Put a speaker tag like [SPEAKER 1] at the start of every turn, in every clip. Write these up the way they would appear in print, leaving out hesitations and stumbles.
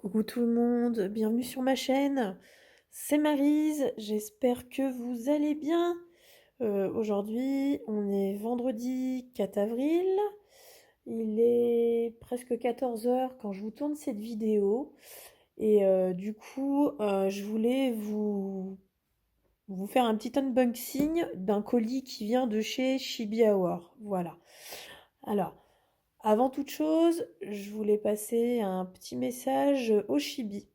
[SPEAKER 1] Coucou tout le monde, bienvenue sur ma chaîne. C'est Maryse, j'espère que vous allez bien. Aujourd'hui, on est vendredi 4 avril. Il est presque 14 heures quand je vous tourne cette vidéo. Et du coup, je voulais vous faire un petit unboxing d'un colis qui vient de chez Chibi Hour. Voilà. Alors, avant toute chose, je voulais passer un petit message au Chibi.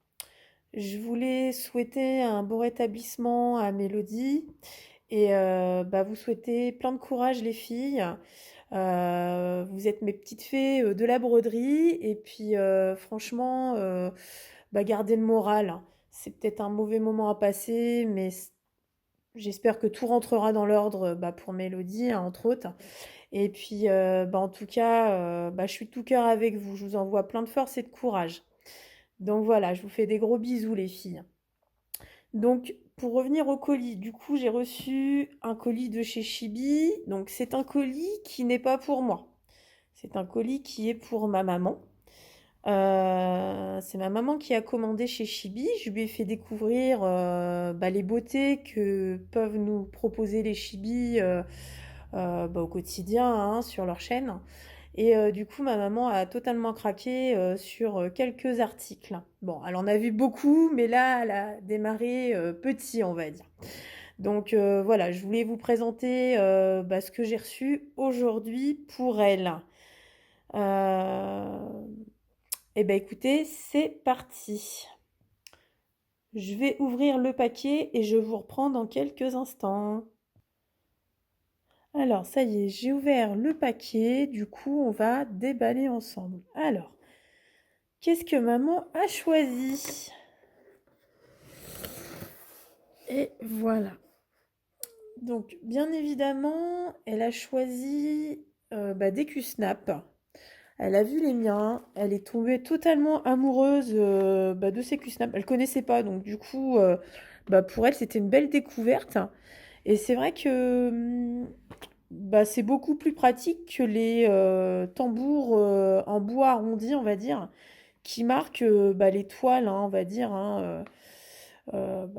[SPEAKER 1] Je voulais souhaiter un bon rétablissement à Mélodie et vous souhaiter plein de courage les filles. Vous êtes mes petites fées de la broderie et puis franchement, gardez le moral. C'est peut-être un mauvais moment à passer, mais j'espère que tout rentrera dans l'ordre pour Mélodie, hein, entre autres. Et puis en tout cas, je suis de tout cœur avec vous. Je vous envoie plein de force et de courage. Donc voilà, je vous fais des gros bisous les filles. Donc, pour revenir au colis, du coup, j'ai reçu un colis de chez Chibi. Donc, c'est un colis qui n'est pas pour moi. C'est un colis qui est pour ma maman. C'est ma maman qui a commandé chez Chibi. Je lui ai fait découvrir les beautés que peuvent nous proposer les Chibi au quotidien, hein, sur leur chaîne. Et du coup, ma maman a totalement craqué sur quelques articles. Bon, elle en a vu beaucoup, mais là, elle a démarré petit, on va dire. Donc voilà, je voulais vous présenter ce que j'ai reçu aujourd'hui pour elle. Euh... Eh ben écoutez, c'est parti. Je vais ouvrir le paquet et je vous reprends dans quelques instants. Alors, ça y est, j'ai ouvert le paquet. Du coup, on va déballer ensemble. Alors, qu'est-ce que maman a choisi? Et voilà. Donc, bien évidemment, elle a choisi des Q-Snap. Elle a vu les miens. Elle est tombée totalement amoureuse de ces Q-Snap. Elle connaissait pas, donc du coup, pour elle, c'était une belle découverte. Et c'est vrai que c'est beaucoup plus pratique que les tambours en bois arrondi, on va dire, qui marquent les toiles, hein, on va dire, hein,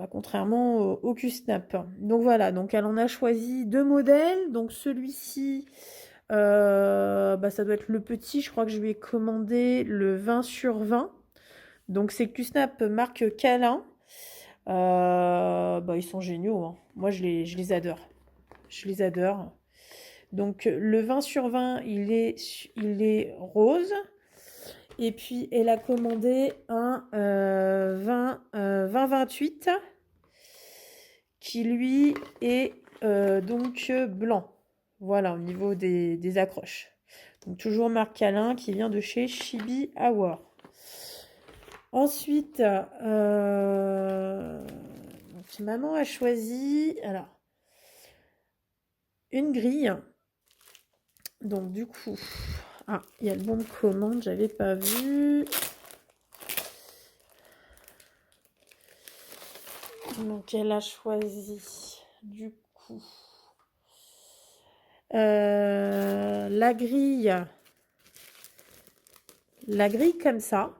[SPEAKER 1] contrairement au Q-Snap. Donc voilà, donc elle en a choisi deux modèles. Donc celui-ci, ça doit être le petit, je crois que je lui ai commandé le 20/20. Donc c'est Q-Snap marque Câlin. Ils sont géniaux, hein. Moi je les adore. Je les adore. Donc le 20/20, il est rose. Et puis elle a commandé un 20/28 qui lui est donc blanc. Voilà, au niveau des accroches. Donc toujours marque Câlin qui vient de chez Chibi Hour. Ensuite, maman a choisi une grille. Donc du coup, il y a le bon de commande, j'avais pas vu. Donc elle a choisi du coup la grille comme ça.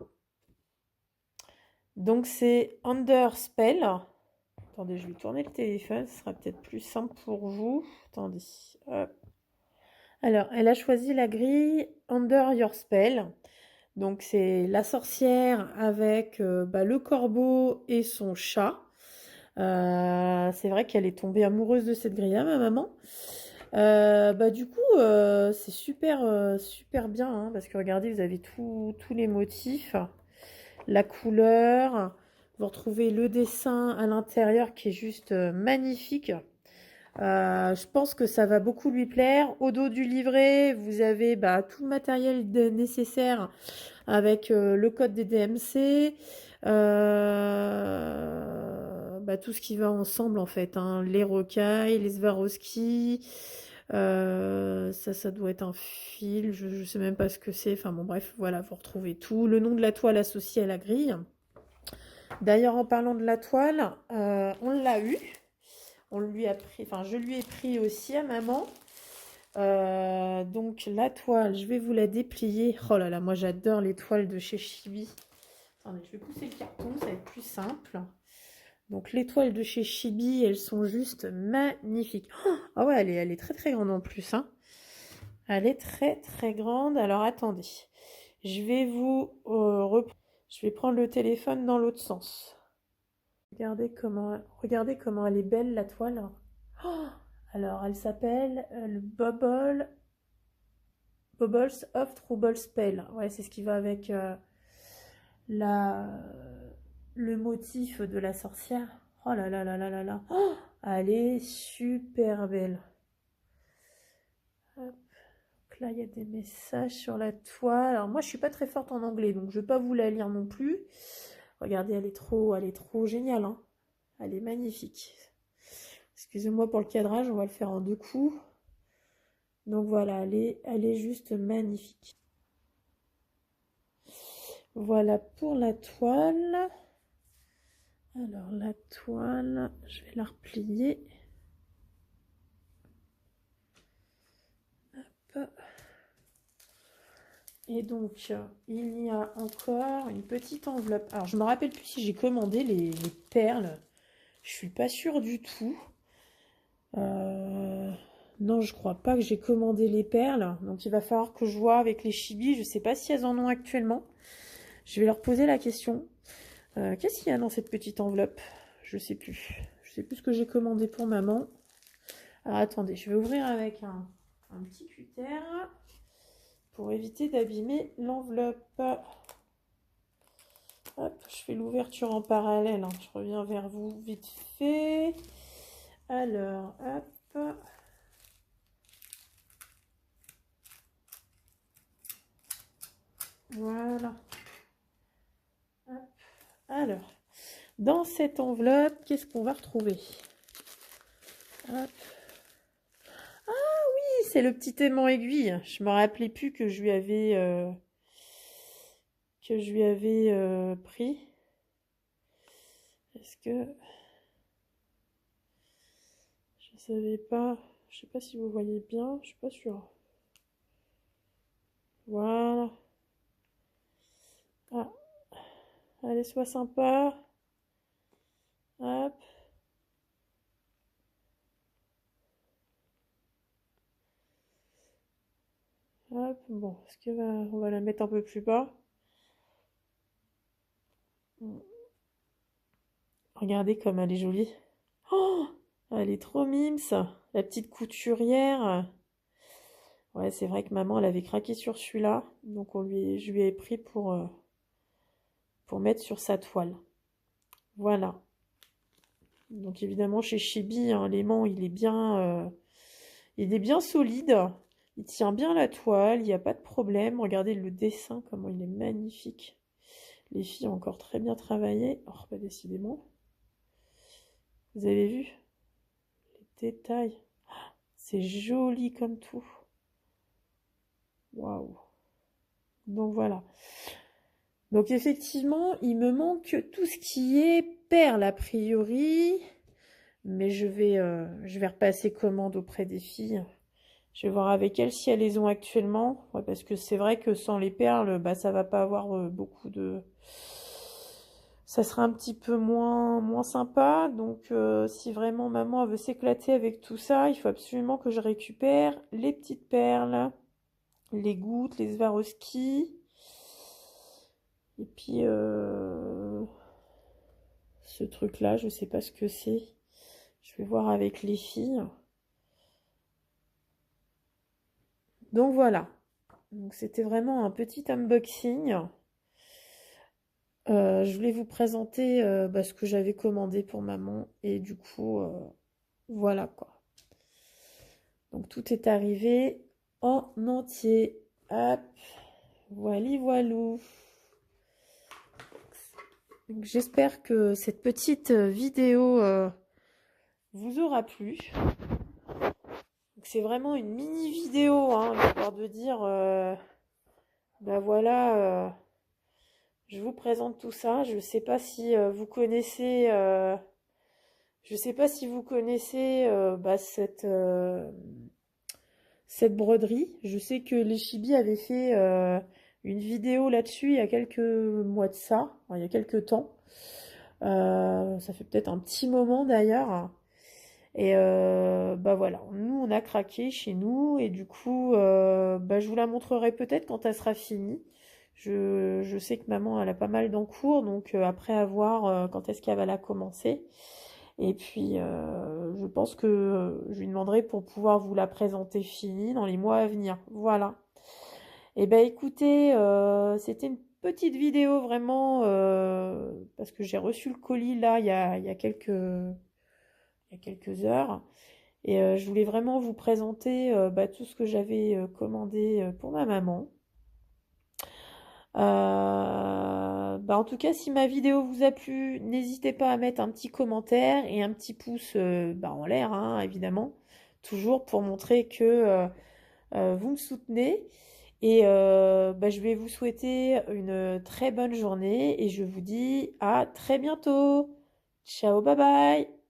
[SPEAKER 1] Donc c'est Under Spell. Attendez, je vais tourner le téléphone, ce sera peut-être plus simple pour vous. Attendez, hop. Alors, elle a choisi la grille Under Your Spell. Donc, c'est la sorcière avec le corbeau et son chat. C'est vrai qu'elle est tombée amoureuse de cette grille-là, ma maman. Du coup, c'est super, super bien, hein, parce que regardez, vous avez tous les motifs, la couleur. Vous retrouvez le dessin à l'intérieur qui est juste magnifique. Je pense que ça va beaucoup lui plaire. Au dos du livret, vous avez tout le matériel nécessaire avec le code des DMC, tout ce qui va ensemble en fait, hein, les rocailles, les Swarovski, ça doit être un fil, je sais même pas ce que c'est, enfin bon bref, voilà, vous retrouvez tout, le nom de la toile associé à la grille. D'ailleurs en parlant de la toile, on l'a eu. On lui a pris, enfin je lui ai pris aussi à maman. Donc la toile, je vais vous la déplier. Oh là là, moi j'adore les toiles de chez Chibi. Attendez, je vais pousser le carton, ça va être plus simple. Donc les toiles de chez Chibi, elles sont juste magnifiques. Oh, ah ouais, elle est très très grande en plus, hein. Elle est très très grande. Alors attendez, je vais je vais prendre le téléphone dans l'autre sens. Regardez comment elle est belle la toile. Oh, alors elle s'appelle le Bubbles of Trouble Spell. Ouais, c'est ce qui va avec la, le motif de la sorcière. Oh là là là là là là. Oh, elle est super belle. Hop. Donc là, il y a des messages sur la toile. Alors moi, je suis pas très forte en anglais, donc je vais pas vous la lire non plus. Regardez, elle est trop géniale, hein. Elle est magnifique. Excusez-moi pour le cadrage, on va le faire en 2 coups. Donc voilà, elle est juste magnifique. Voilà pour la toile. Alors la toile, je vais la replier. Hop. Et donc, il y a encore une petite enveloppe. Alors, je me rappelle plus si j'ai commandé les perles. Je suis pas sûre du tout. Non, je crois pas que j'ai commandé les perles. Donc, il va falloir que je vois avec les Chibi. Je sais pas si elles en ont actuellement. Je vais leur poser la question. Qu'est-ce qu'il y a dans cette petite enveloppe? Je sais plus. Je sais plus ce que j'ai commandé pour maman. Alors, attendez, je vais ouvrir avec un petit cutter pour éviter d'abîmer l'enveloppe. Hop, je fais l'ouverture en parallèle, hein. Je reviens vers vous vite fait. Alors, hop. Voilà. Hop. Alors, dans cette enveloppe, qu'est-ce qu'on va retrouver? Hop. Ah oui, c'est le petit aimant aiguille. Je me rappelais plus que je lui avais pris. Est-ce que je savais pas? Je sais pas si vous voyez bien. Je suis pas sûre. Voilà. Ah, allez, sois sympa. Hop. Hop. Bon, on va la mettre un peu plus bas. Regardez comme elle est jolie. Oh, elle est trop mimes, la petite couturière. Ouais, c'est vrai que maman, elle avait craqué sur celui-là. Donc je lui ai pris pour mettre sur sa toile. Voilà. Donc évidemment, chez Chibi, hein, l'aimant, il est bien solide. Il tient bien la toile, il n'y a pas de problème. Regardez le dessin, comment il est magnifique. Les filles ont encore très bien travaillé. Oh, pas décidément. Vous avez vu les détails? C'est joli comme tout. Waouh. Donc voilà. Donc effectivement, il me manque tout ce qui est perles a priori. Mais je vais repasser commande auprès des filles. Je vais voir avec elles si elles les ont actuellement. Ouais, parce que c'est vrai que sans les perles, bah, ça va pas avoir beaucoup de... Ça sera un petit peu moins sympa. Donc si vraiment maman veut s'éclater avec tout ça, il faut absolument que je récupère les petites perles, les gouttes, les Swarovski. Et puis ce truc-là, je sais pas ce que c'est. Je vais voir avec les filles. Donc voilà. Donc c'était vraiment un petit unboxing. Je voulais vous présenter bah, ce que j'avais commandé pour maman. Et du coup, voilà quoi. Donc tout est arrivé en entier. Hop. Voili voilou. J'espère que cette petite vidéo vous aura plu. C'est vraiment une mini vidéo, hein, histoire de dire, ben voilà, je vous présente tout ça. Je sais pas si vous connaissez, bah, cette broderie. Je sais que les Chibi avaient fait une vidéo là-dessus il y a quelques mois de ça, enfin, il y a quelques temps. Ça fait peut-être un petit moment d'ailleurs. Et bah voilà, nous on a craqué chez nous et du coup bah, je vous la montrerai peut-être quand elle sera finie. Je sais que maman elle a pas mal d'encours donc après à voir quand est-ce qu'elle va la commencer. Et puis je pense que je lui demanderai pour pouvoir vous la présenter finie dans les mois à venir. Voilà. Et ben écoutez, c'était une petite vidéo vraiment parce que j'ai reçu le colis là il y a quelques heures. Et je voulais vraiment vous présenter bah, tout ce que j'avais commandé pour ma maman. Bah, en tout cas, si ma vidéo vous a plu, n'hésitez pas à mettre un petit commentaire et un petit pouce bah, en l'air, hein, évidemment. Toujours pour montrer que vous me soutenez. Et bah, je vais vous souhaiter une très bonne journée et je vous dis à très bientôt. Ciao, bye bye!